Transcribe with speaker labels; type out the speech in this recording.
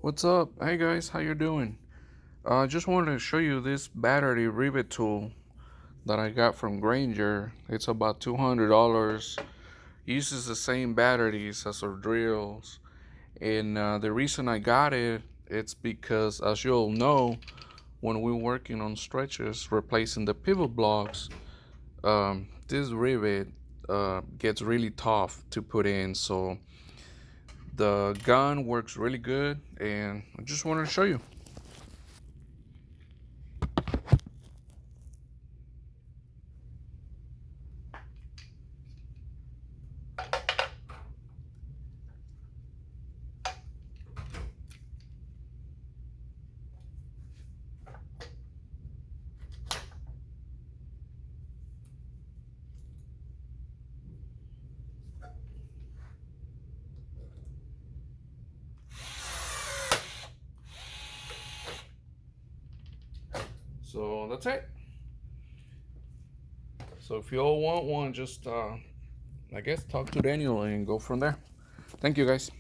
Speaker 1: What's up? Hey guys, how you doing? I just wanted to show you this battery rivet tool that I got from Granger. It's about $200. Uses the same batteries as our drills. And the reason I got it, it's because as you all know, when we're working on stretchers replacing the pivot blocks, this rivet gets really tough to put in. So the gun works really good, and I just wanted to show you. So that's it. So if you all want one, just I guess talk to Daniel and go from there. Thank you guys.